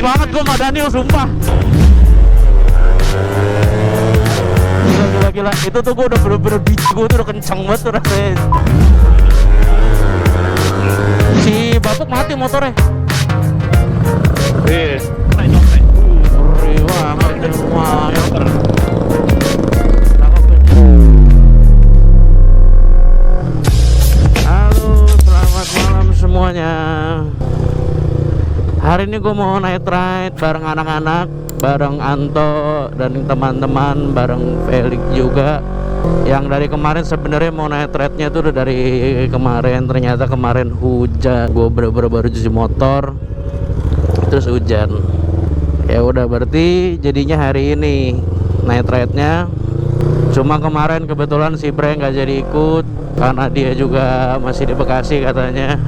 banget gue sama Daniel, sumpah. Gila. Itu tuh gue udah bener-bener biji, gue tuh udah kenceng banget tuh rasanya. Si Bapuk mati motornya. Iya. Ngeri banget deh, lumayan. Halo, selamat malam semuanya. Hari ini gue mau night ride bareng anak-anak, bareng Anto dan teman-teman, bareng Felix juga. Yang dari kemarin sebenarnya mau night ride-nya tuh udah dari kemarin, ternyata kemarin hujan. Gue baru cuci motor, terus hujan. Ya udah, berarti jadinya hari ini night ride-nya. Cuma kemarin kebetulan si Bre nggak jadi ikut karena dia juga masih di Bekasi katanya.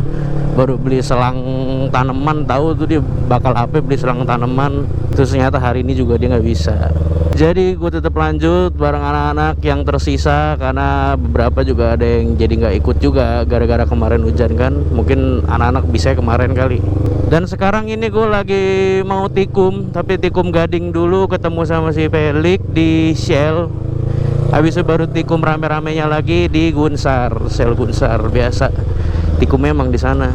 Baru beli selang tanaman, tahu tuh dia bakal apa beli selang tanaman. Terus ternyata hari ini juga dia nggak bisa. Jadi gue tetap lanjut bareng anak-anak yang tersisa, karena beberapa juga ada yang jadi nggak ikut juga gara-gara kemarin hujan kan. Mungkin anak-anak bisa kemarin kali. Dan sekarang ini gue lagi mau tikum, tapi tikum gading dulu, ketemu sama si Felix di Shell. Habis itu baru tikum rame-ramenya lagi di Gunsar, Shell Gunsar biasa. Tikumnya emang di sana.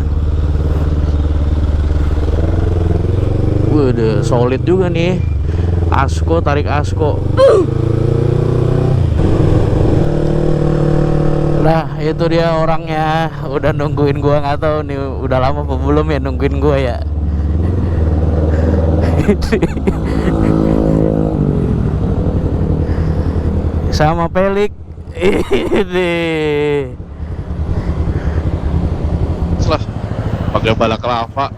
Waduh, solid juga nih. Asko, tarik asko. Nah, itu dia orangnya. Udah nungguin gua, nggak tahu nih udah lama apa belum ya nungguin gua ya. Sama Pelik. Ini. Lah, pakai balaklava.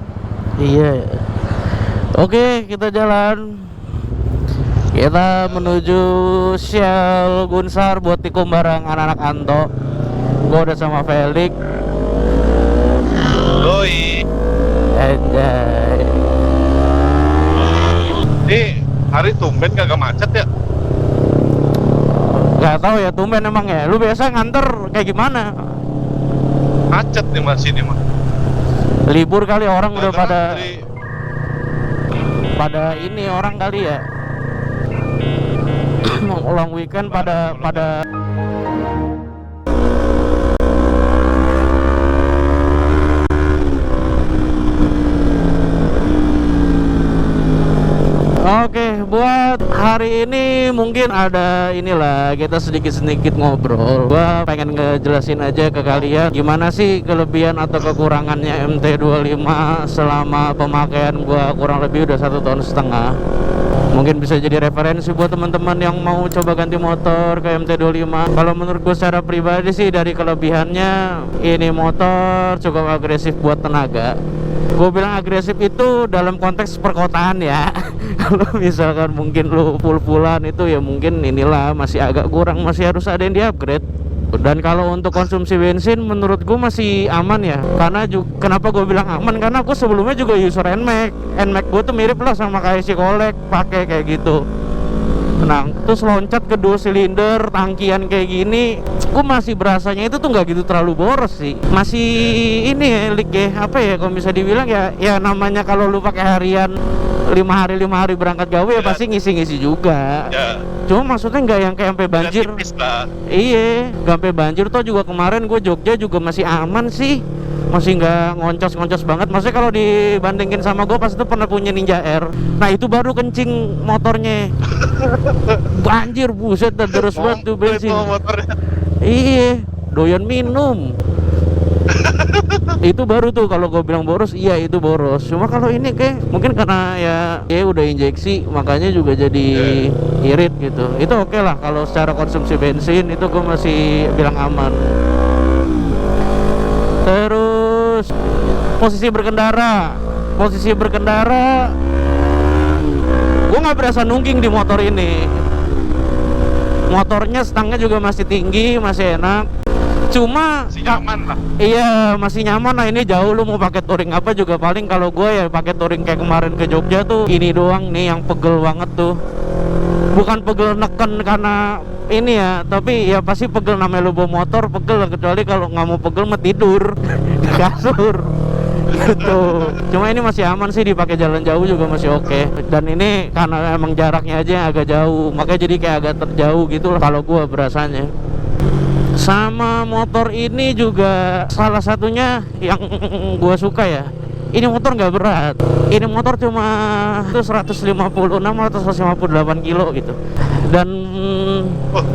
Iya. Oke, kita jalan. Kita menuju Shell Gunsar buat tikum bareng anak-anak Anto. Gue udah sama Felix. Doi. Anjay. Ini hari tumben kagak macet ya? Gak tahu ya, tumben emang ya. Lu biasa nganter kayak gimana? Macet nih masih nih mah. Libur kali orang udah pada Dari... ini orang kali ya. Long weekend pada Oke, buat hari ini mungkin ada inilah, kita sedikit-sedikit ngobrol. Gua pengen ngejelasin aja ke kalian gimana sih kelebihan atau kekurangannya MT25 selama pemakaian gua kurang lebih udah 1,5 tahun. Mungkin bisa jadi referensi buat teman-teman yang mau coba ganti motor ke MT25. Kalau menurut gue secara pribadi sih, dari kelebihannya, ini motor cukup agresif buat tenaga. Gue bilang agresif itu dalam konteks perkotaan ya. Kalau misalkan mungkin lu full-fullan itu ya mungkin inilah masih agak kurang, masih harus ada yang di-upgrade. Dan kalau untuk konsumsi bensin menurut gue masih aman ya. Karena kenapa gue bilang aman, karena aku sebelumnya juga user NMAX gue tuh mirip lah sama kayak si Kolek, pakai kayak gitu. Nah, terus loncat ke 2 silinder tangkian kayak gini, gue masih berasanya itu tuh nggak gitu terlalu boros sih. Masih ini ya, lik ya, apa ya kalau bisa dibilang ya, ya namanya kalau lu pakai harian 5 hari berangkat gawe ya pasti ngisi-ngisi juga. Ya. Cuma maksudnya nggak yang kayak sampai banjir. Iya, nggak sampai banjir. Toh juga kemarin gue Jogja juga masih aman sih, masih nggak ngoncos banget. Maksudnya kalau dibandingin sama gue pas itu pernah punya Ninja R. Nah itu baru kencing motornya. Banjir, buset, dan terus banget tuh bensin. Iya, doyan minum. Itu baru tuh kalau gue bilang boros, iya itu boros. Cuma kalau ini kayak mungkin karena ya udah injeksi, makanya juga jadi irit gitu. Itu oke lah kalau secara konsumsi bensin, itu gue masih bilang aman. Terus posisi berkendara, gue nggak berasa nungging di motor ini. Motornya stangnya juga masih tinggi, masih enak. Cuma masih nyaman lah. Iya, masih nyaman lah. Ini jauh, lu mau pakai touring apa juga paling kalau gue ya pakai touring kayak kemarin ke Jogja tuh ini doang nih yang pegel banget tuh. Bukan pegel neken karena ini ya, tapi ya pasti pegel, namanya lu bawa motor pegel, kecuali kalau nggak mau pegel mah tidur di kasur. Gitu. Cuma ini masih aman sih, dipakai jalan jauh juga masih oke. Dan ini karena emang jaraknya aja yang agak jauh, makanya jadi kayak agak terjauh gitu lah kalau gua berasanya. Sama motor ini juga salah satunya yang gua suka ya, ini motor nggak berat. Ini motor cuma 156 atau 158 kilo gitu. Dan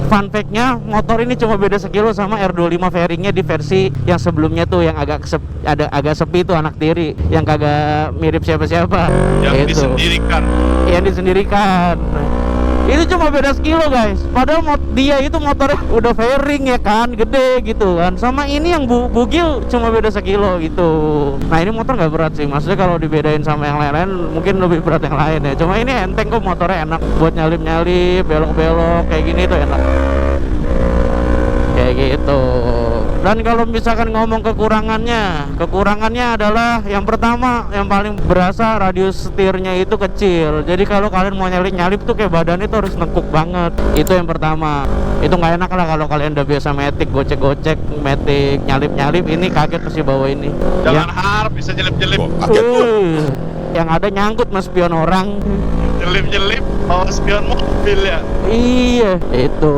fun fact-nya, motor ini cuma beda sekilo sama R25 fairingnya di versi yang sebelumnya tuh, yang agak agak sepi tuh anak tiri, yang kagak mirip siapa-siapa. Yang Gitu. disendirikan. Yang disendirikan. Itu cuma beda sekilo guys. Padahal dia itu motornya udah fairing ya kan, gede gitu kan. Sama ini yang bugil cuma beda sekilo gitu. Nah ini motor nggak berat sih. Maksudnya kalau dibedain sama yang lain-lain mungkin lebih berat yang lain ya. Cuma ini enteng kok, motornya enak buat nyalip-nyalip, belok-belok kayak gini tuh enak. Kayak gitu. Dan kalau misalkan ngomong kekurangannya adalah yang pertama, yang paling berasa radius setirnya itu kecil. Jadi kalau kalian mau nyalip tuh kayak badannya tuh harus nekuk banget. Itu yang pertama. Itu nggak enak lah kalau kalian udah biasa metik, gocek-gocek, metik, nyalip-nyalip, ini kaget pasti bawa ini. Jangan harap bisa jelip-jelip. Yang ada nyangkut mas spion orang. Jelip-jelip bawa spion mobil ya. Iya, itu.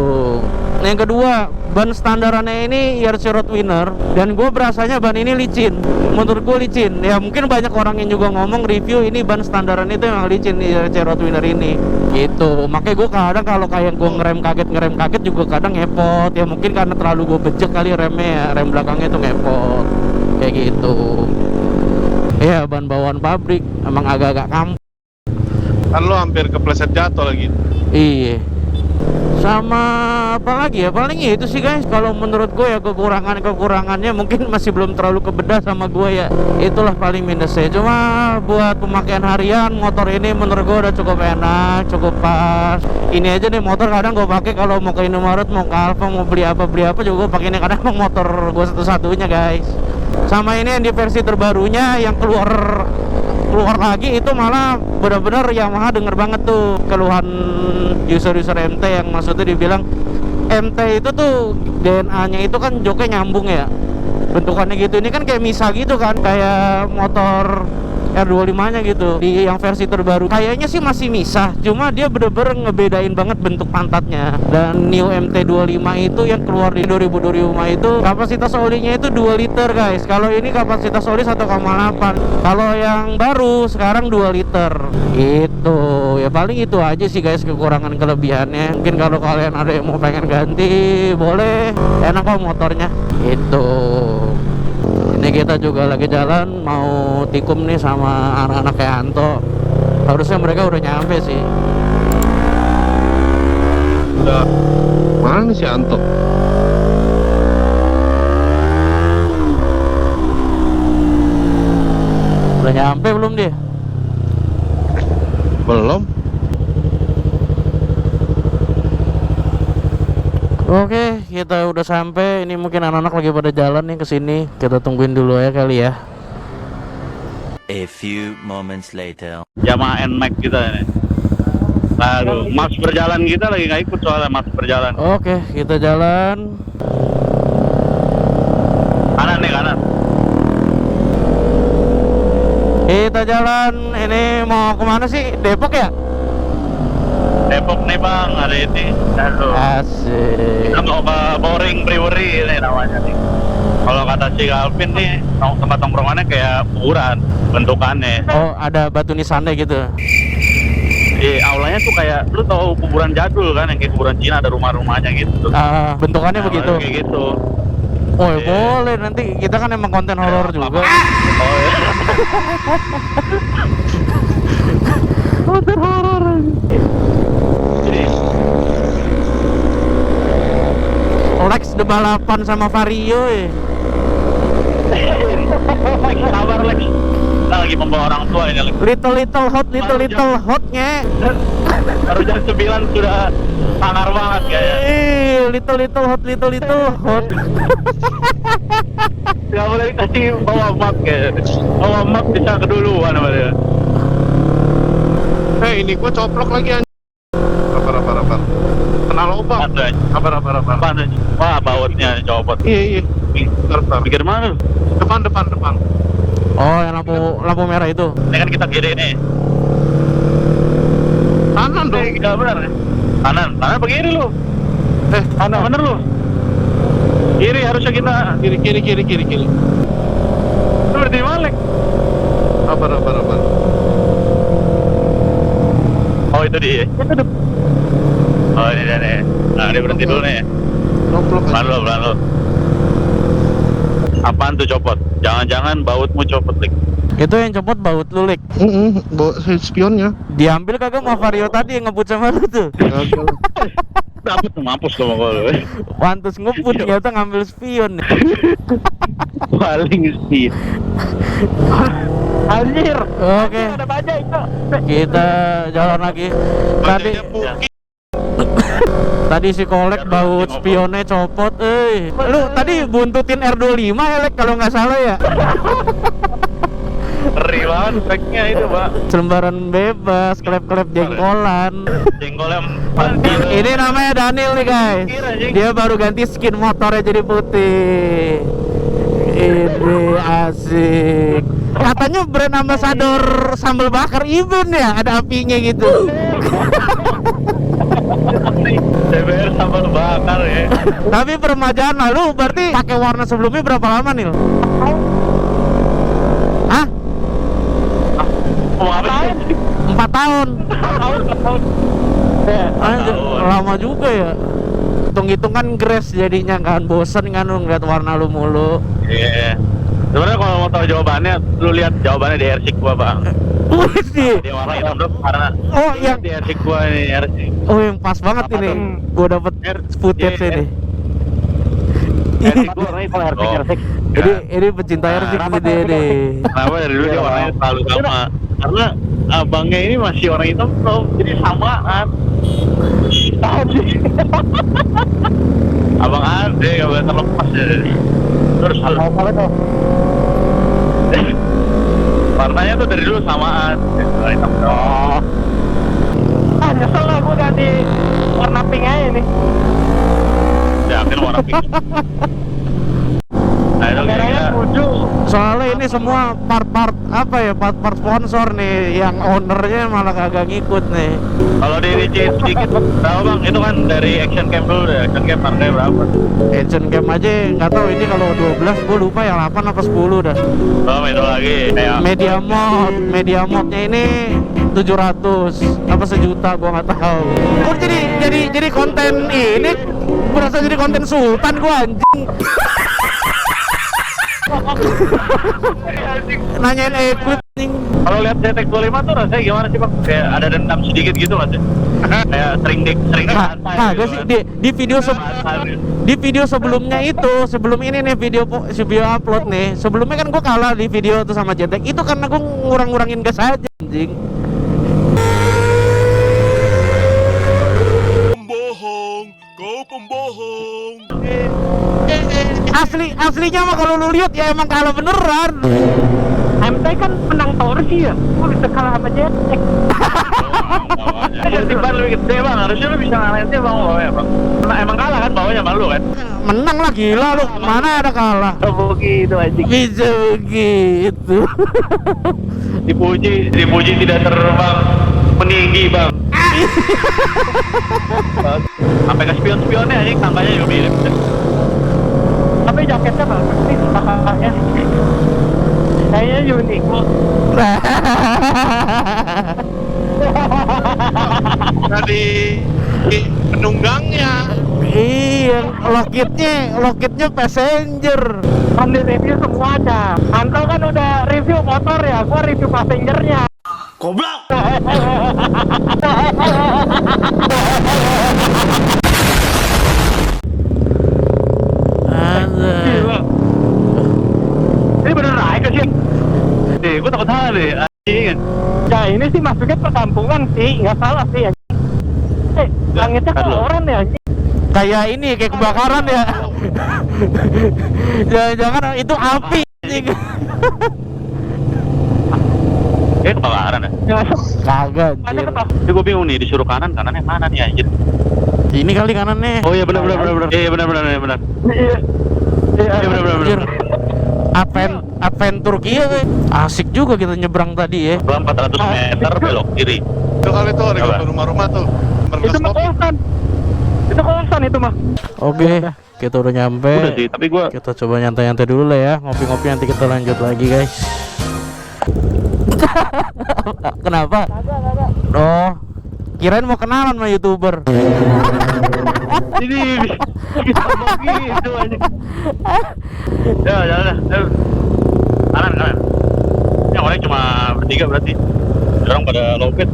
Yang kedua, ban standarannya ini RC Roadwinner, dan gue berasanya ban ini licin. Menurut gue licin. Ya mungkin banyak orang yang juga ngomong review ini ban standaran itu emang licin di RC Roadwinner ini. Gitu. Makanya gue kadang kalau kayak gue ngerem kaget juga kadang ngepot. Ya mungkin karena terlalu gue bejek kali remnya ya, rem belakangnya itu ngepot. Kayak gitu. Ya ban bawaan pabrik emang agak-agak kampung. Kan lo hampir kepleset jatuh lagi. Iya. Sama apa lagi ya, paling itu sih guys. Kalau menurut gue ya kekurangannya mungkin masih belum terlalu kebedah sama gue ya. Itulah paling minusnya. Cuma buat pemakaian harian motor ini menurut gue udah cukup enak, cukup pas. Ini aja nih motor kadang gue pakai kalau mau ke Indomaret, mau ke Alfa, mau beli apa juga gue pakai ini, karena emang motor gue satu-satunya guys. Sama ini yang di versi terbarunya yang keluar lagi itu malah benar-benar Yamaha denger banget tuh keluhan user-user MT, yang maksudnya dibilang MT itu tuh DNA-nya itu kan joknya nyambung ya, bentukannya gitu. Ini kan kayak Misa gitu kan, kayak motor R25-nya gitu. Di yang versi terbaru kayaknya sih masih Misa, cuma dia bener-bener ngebedain banget bentuk pantatnya. Dan New MT25 itu yang keluar di 2025 itu kapasitas olinya itu 2 liter guys. Kalau ini kapasitas oli 1,8. Kalau yang baru sekarang 2 liter. Itu ya paling itu aja sih guys kekurangan kelebihannya. Mungkin kalau kalian ada yang mau pengen ganti boleh, enak kok motornya. Itu. Ini kita juga lagi jalan mau tikum nih sama anak-anak kayak Anto. Harusnya mereka udah nyampe sih. Udah. Mana si Anto? Udah nyampe belum dia? Belum. Oke, kita udah sampai. Ini mungkin anak-anak lagi pada jalan nih ke sini. Kita tungguin dulu ya kali ya. A few moments later. Yamaha NMAX kita ini. Lalu mas berjalan kita lagi nggak ikut soalnya mas berjalan. Oke, kita jalan. Kanan nih kanan. Kita jalan. Ini mau kemana sih? Depok ya? Depok nih bang, ada ini. Lalu Asik. kita mau ke Boring Brewery ini namanya nih. Kalau kata si Calvin nih, tempat tongkrongannya kayak kuburan bentukannya. Oh, ada batu nisannya gitu. Di aulanya tuh kayak, lu tau kuburan jadul kan, yang kayak kuburan Cina ada rumah-rumahnya gitu. Bentukannya Nah, begitu. kayak gitu. Oh, Iya. boleh. Nanti kita kan emang konten horor juga. Oh ya. Konten horor. Lex udah balapan sama Vario ya. Sabar lagi. Kita lagi membawa orang tua ini lagi. Little hotnya. Baru jam 9 sudah sangar banget kayaknya. Little hot. Gak boleh dikasih bawa map kayaknya. Bawa map bisa keduluan sama dia. Ini gua coplok lagi anjing. Apa. Kenal lubang. Apa. Apaan aja? Wah, bautnya copot. Iya. Bentar. Pikir mana lu? Depan. Oh, yang lampu merah itu. Ini kan kita kiri nih. Kanan dong. Enggak benar. Kanan apa kiri lu? Kanan bener lu. Kiri harusnya kita. Kiri. Lu berarti Malek. Abar. Oh itu dia. Oh ini dia nih. Nah dia berhenti dulu nih. Lock Pelan lu. Apaan tuh copot? Jangan-jangan bautmu copot, Lik. Itu yang copot baut lu, Lik. Bawa spionnya. Diambil kagak sama Vario tadi yang ngebut sama lu tuh. Dapet tuh mampus lu sama lu. Pantes ngebut ternyata ngambil spion. Paling sih. Anjir. Oke. Ada baja itu. Kita jalan lagi. Tadi tadi si Kolek baut spionnya copot. Lu tadi buntutin R25 ya, Lek, kalau nggak salah ya. Ngeri banget speknya itu, Pak. Selembaran bebas, klep-klep jengkolan. Jengkolnya Ini namanya Daniel nih, guys. Dia baru ganti skin motornya jadi putih. Ini asik. Katanya brand ambassador sambal bakar event ya, ada apinya gitu. DBR sambal bakar ya. Tapi permajaan lalu berarti pakai warna sebelumnya berapa lama nih? Hah? Mau apa sih? 4 tahun. Tahun. Anjir, lama juga ya. Hitung-hitung kan grass jadinya kan, bosen kan lu ngeliat warna lu mulu. Iya. Sebenarnya kalau mau tahu jawabannya, lu lihat jawabannya di RC gua, Bang. Wih, Dia warna hitam dong karena oh yang di RC gua ini RC. oh yang pas banget Apa ini. tuh? Gua dapet footage Iya. ini. RC gua warna hitam RC. Ini pecinta RC Kenapa gitu deh. Kenapa dari dulu dia warnanya selalu sama? Karena abangnya ini masih warna hitam tuh, jadi samaan. Tahu sih. Abang Ade gak boleh terlepas ya. Terus apa tuh? Warnanya tuh dari dulu samaan. Warna hitam. Oh. Nyesel lah gue ganti warna pink aja nih. Yakin warna pink. Nah itu kayaknya Soalnya ini semua part-part apa ya, part-part sponsor nih, yang ownernya malah kagak ngikut nih. kalau diricin sedikit berapa Bang? Itu kan dari Action Cam dulu deh. Action Cam harganya berapa? Action Cam aja nggak tahu ini kalau 12 gue lupa ya 8 apa 10 dah. Belum itu lagi. Kayak Media modnya ini 700 apa sejuta gua nggak tahu. Kok jadi konten ini berasa jadi konten sultan gua anjing. Nanyain equipment. kalau lihat ZX25 tuh rasanya gimana sih Bang? Kayak ada dendam sedikit gitu nggak sih? Kayak sering Kagak sih di video sebelumnya itu, sebelum ini nih video upload nih. Sebelumnya kan gua kalah di video tuh sama ZX. Itu karena gua ngurangin gas aja anjing. Kau pembohong. Aslinya mah kalau lu lihat ya emang kalah beneran. MT kan menang torsi ya, gue bisa kalah sama JX. Jadi ban lebih gede Bang, harusnya lu bisa ngalahin dia Bang bawahnya Bang. Emang kalah kan bawahnya malu kan? Menang lah, gila lu, mana ada kalah. Begitu aja. Bisa begitu. Dipuji tidak terbang meninggi Bang. Sampai ke spion-spionnya aja tambahnya juga mirip. Tapi jaketnya bagus sih, kakaknya. Kayaknya unik. Tadi penunggangnya. Iya, lokitnya passenger. Kan di review semua aja. Anto kan udah review motor ya, gua review passengernya. Goblok. Gila. Ini bener naik ke sih. Gue takut salah deh, anjing. Ya ini sih masuknya perkampungan sih, nggak salah sih ya. Langitnya keluaran ya. Kayak ini, kayak kebakaran ya. Jangan-jangan itu api. Kebakaran ya? Kagak anjir. Tapi gue bingung nih, disuruh kanannya mana nih anjir? Ini kali kanannya. Oh iya benar. Iya benar. Iya. Iya benar. Anjir. adventure kia we. Asik juga kita nyebrang tadi ya. Pelan 400 meter belok kiri. Itu kali tuh ada Apa? gambar rumah-rumah tuh. Itu mah kosan. Itu kosan itu mah. Oke, kita udah nyampe. Udah sih, tapi gua Kita coba nyantai-nyantai dulu lah ya, ngopi-ngopi nanti kita lanjut lagi guys. Kenapa? Oh, kirain mau kenalan sama YouTuber. ini bisa begitu aja. Ya, jalan. Kanan. Yang orang cuma bertiga berarti. Orang pada lopet.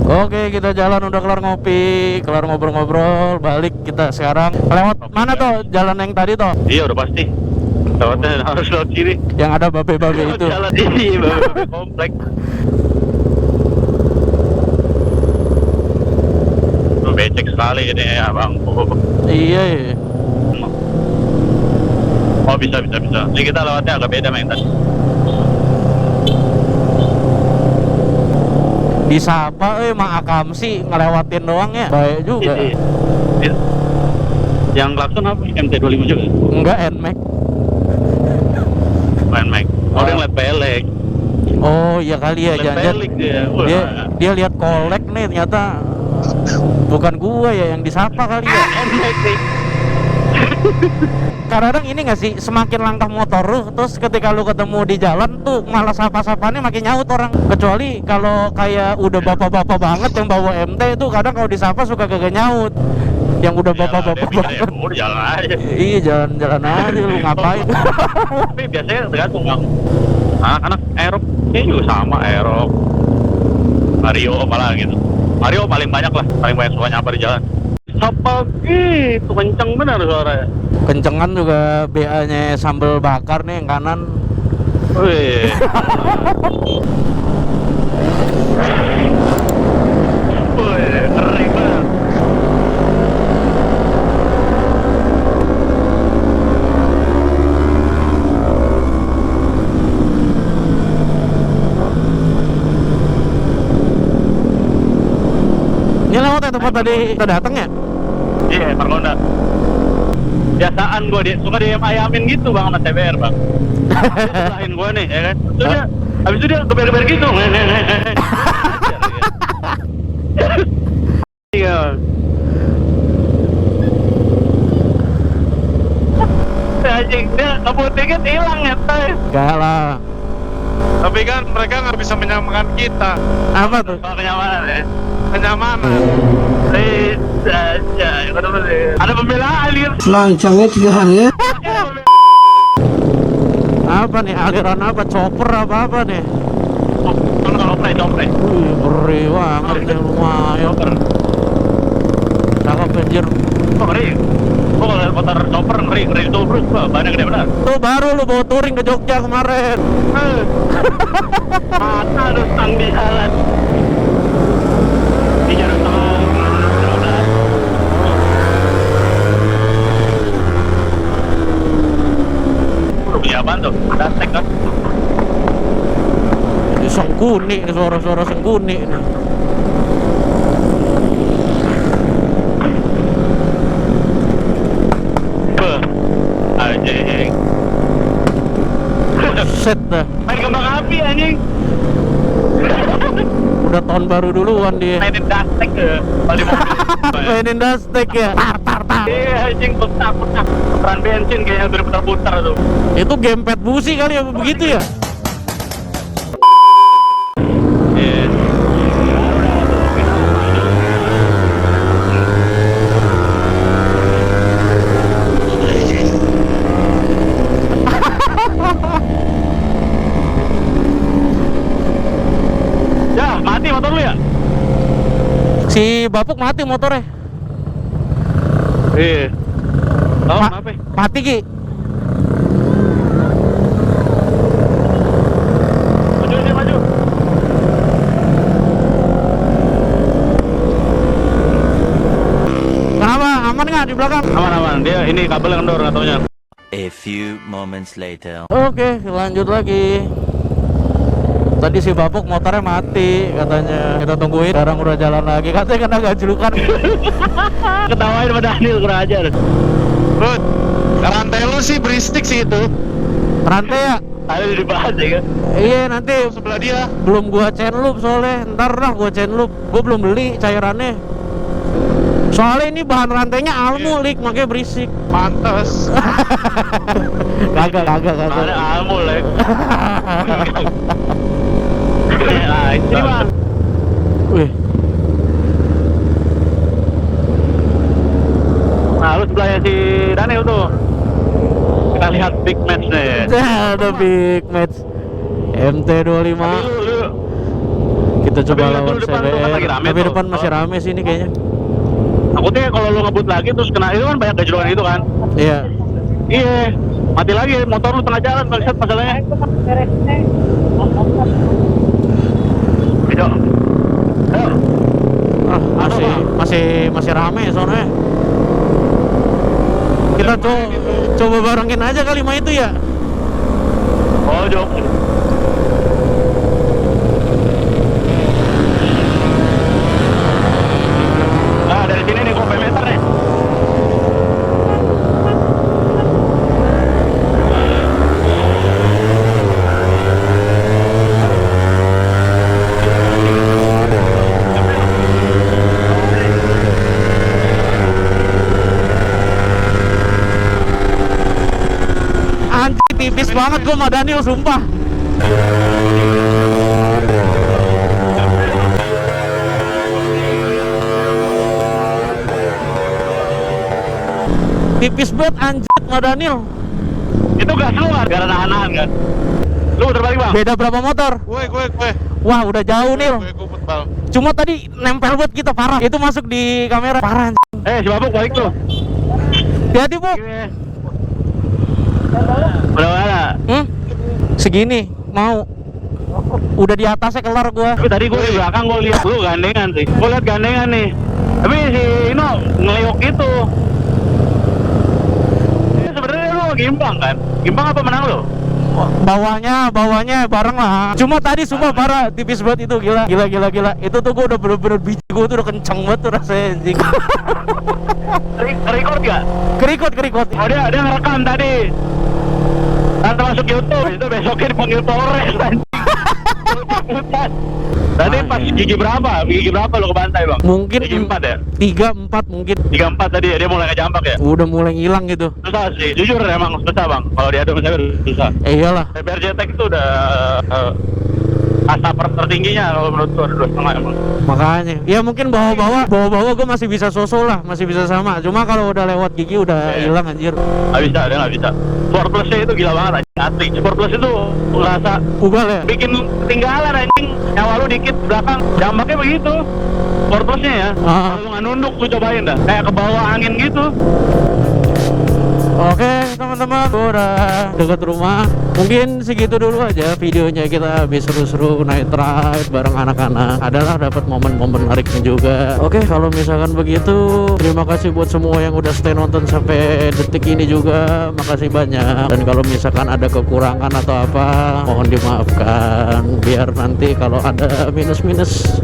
Oke, kita jalan udah kelar ngopi, kelar ngobrol-ngobrol, balik kita sekarang. Lewat mana toh? Jalan yang tadi toh? Iya, udah pasti. Lewatnya harus lewat kiri. Yang ada babe-babe itu. Jalan ini, babe komplek. Tuh becek sekali ini ya, Bang. Iya. Oh, bisa. Ini kita lewatnya agak beda main tadi. Disapa Mak Akam sih ngelewatin doang ya. Baik juga. Ini. Yang klakson apa? MT25 juga? Enggak NMAX. Main Mac. Oh, dia ngeliat pelek. Oh, iya kali ya, Ngeliat jangan pelek dia. Wah. dia lihat kolek nih, ternyata bukan gua ya yang disapa kali ya. Mac nih. Kadang-kadang ini nggak sih, semakin langkah motor lu, terus ketika lu ketemu di jalan tuh malah sapa-sapanya makin nyaut orang. Kecuali kalau kayak udah bapak-bapak banget yang bawa MT itu kadang kalau disapa suka kagak nyaut. Yang udah bapak-bapak banget. Udah jalan aja. Iya, jalan-jalan aja lu ngapain. Tapi biasanya tergantung Bang. Anak-anak aerok ini juga sama aerok. Mario malah gitu. Mario paling banyak suka nyapa di jalan. Sapa gitu, kenceng benar suaranya. Kencengan juga BA-nya sambal bakar nih yang kanan. Wih. Wih, keren banget. Ini lewat ya tempat tadi kita datang ya? Iya, Margonda. Biasaan gue suka diayam-ayamin gitu Bang sama TBR Bang. Dia sebelahin gue nih, ya kan. Habis itu dia geber-geber gitu. Iya. Anjing, dia ngebut hilang ya, Tay. Enggak lah. Tapi kan mereka nggak bisa menyamakan kita. Apa tuh? Soal kenyamanan ya. Kenyamanan. Ada pembelaan gitu. Lancangnya 3 hari ya. Apa nih, aliran apa? Chopper apa nih? Copre. Wih, ngeri banget nih, lumayan. Cakep anjir. Kok ngeri? Kok kalau lihat motor chopper ngeri itu bro, banyak gede benar. Tuh baru lu bawa touring ke Jogja kemarin. Mata harus tang di jalan. Di jalan tengah. Punya apaan tuh? Ada tek kan? Ini sengkuni, ini suara-suara sengkuni nih. Anjing. Set dah. Main kembang api anjing. Udah tahun baru duluan dia. Mainin dastek ke balik mobil. Mainin dastek ya. Tar. Iya anjing, putar. Putaran bensin kayaknya berputar-putar tuh. Itu gamepad busi kali ya begitu ya? Ya, mati motor lu ya? Si Bapuk mati motornya. Iya. Tahu kenapa? Mati Ki. Maju. Kenapa? Aman nggak di belakang? Aman. Dia ini kabel yang kendor katanya. A few moments later. Oke, lanjut lagi. Tadi si Bapuk motornya mati katanya. Kita tungguin, sekarang udah jalan lagi. Katanya kena gajlukan. Ketawain sama Daniel kurang ajar. Bud, rantai lu sih berisik sih itu. Rantai ya? Ada dibahas ya kan? Iya nanti Sebelah dia. belum gua chain loop soalnya. Ntar dah gua chain loop. Gua belum beli cairannya. Soalnya ini bahan rantainya almu lik, makanya berisik. Pantes. Kagak. Ada amul ya. Nah, ini bang. Wih, Nah, lu sebelahnya si Daniel tuh. Kita lihat big match nih. ada big match MT25. Lu. Kita coba Tapi lihat lawan dulu depan tuh, kan lagi CBR. rame Tapi tuh. depan masih rame sih ini kayaknya. Takutnya kalau lu ngebut lagi terus kena itu kan banyak gajlukan itu kan. Iya. Iya, mati lagi motor lu tengah jalan bangsat masalahnya. Ayo. Ayo. Ah, masih rame soalnya. Kita coba barengin aja kali mah itu ya. Oh, Jok. Nah, dari sini nih berapa meter nih? Anjir tipis banget gua sama Daniel sumpah. Tipis banget anjir sama Daniel. Itu gas lu kan? Gara nahan-nahan kan? Lu muter balik bang? Beda berapa motor? Gue. Wah udah jauh Nil. Gue putbal. Cuma tadi nempel buat kita parah. Itu masuk di kamera parah anjir. Si Babuk balik tuh. Hati-hati Bu. Udah mana? Segini mau. Udah di atasnya kelar gua. Tapi tadi gue di belakang gue lihat lu gandengan sih. Gue lihat gandengan nih. Tapi si Ino ngeliuk gitu. Ini sebenarnya lu gimbang kan? Gimbang apa menang lu? Bawahnya bareng lah. Cuma tadi sumpah parah, tipis banget itu gila. Itu tuh gua udah bener-bener biji gua tuh udah kenceng banget tuh rasanya anjing. Record gak? Kerikut. Oh dia ngerekam tadi. Nanti masuk YouTube, itu besoknya dipanggil Polres anjing. Tadi pas gigi berapa lu ke pantai bang? Mungkin Gigi 4 ya? 3-4 mungkin. 3-4 tadi dia mulai ngejambak ya? Udah mulai ngilang gitu. Susah sih, jujur emang susah bang. Kalau diadu misalnya susah. Iyalah. BRJTEK itu udah asap tertingginya kalau menurut gua 2,5 emang. Makanya. Ya mungkin bawa-bawa gua masih bisa sosol lah, masih bisa sama. Cuma kalau udah lewat gigi udah hilang anjir. Nggak bisa, dia nggak bisa. Sport Plus-nya itu gila banget anjing, asli. Sport Plus itu ngerasa Ugal ya? bikin ketinggalan anjing. Nyawa lu dikit belakang, dampaknya begitu. Sport Plus-nya ya. Kalau lu nggak nunduk, lu cobain dah. Kayak ke bawah angin gitu. Oke teman-teman, gua udah dekat rumah. Mungkin segitu dulu aja videonya. Kita habis seru-seru night ride bareng anak-anak. Adalah dapat momen-momen menariknya juga. Oke, kalau misalkan begitu, terima kasih buat semua yang udah stay nonton sampai detik ini juga. Makasih banyak. Dan kalau misalkan ada kekurangan atau apa, mohon dimaafkan. Biar nanti kalau ada minus-minus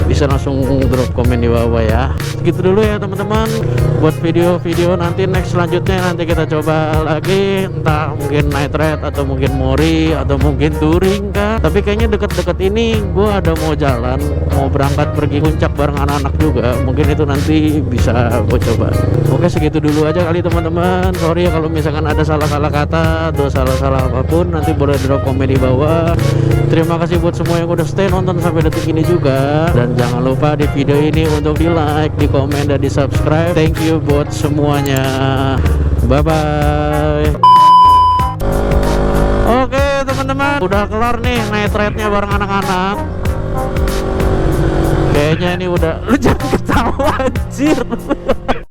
bisa langsung drop komen di bawah ya. Gitu dulu ya teman-teman. Buat video-video nanti next selanjutnya nanti kita coba lagi, entah mungkin night ride atau mungkin mori atau mungkin touring kah. Tapi kayaknya deket-deket ini gue ada mau jalan, mau berangkat pergi puncak bareng anak-anak juga. Mungkin itu nanti bisa gue coba. Oke, segitu dulu aja kali teman-teman. Sorry ya kalau misalkan ada salah-salah kata atau salah-salah apapun, nanti boleh drop komen di bawah. Terima kasih buat semua yang udah stay nonton sampai detik ini juga. Dan jangan lupa di video ini untuk di like, di komen, dan di subscribe. Thank you buat semuanya. Bye bye. Oke teman-teman, udah kelar nih night ride-nya bareng anak-anak. Kayaknya ini udah, lu jangan ketawa anjir.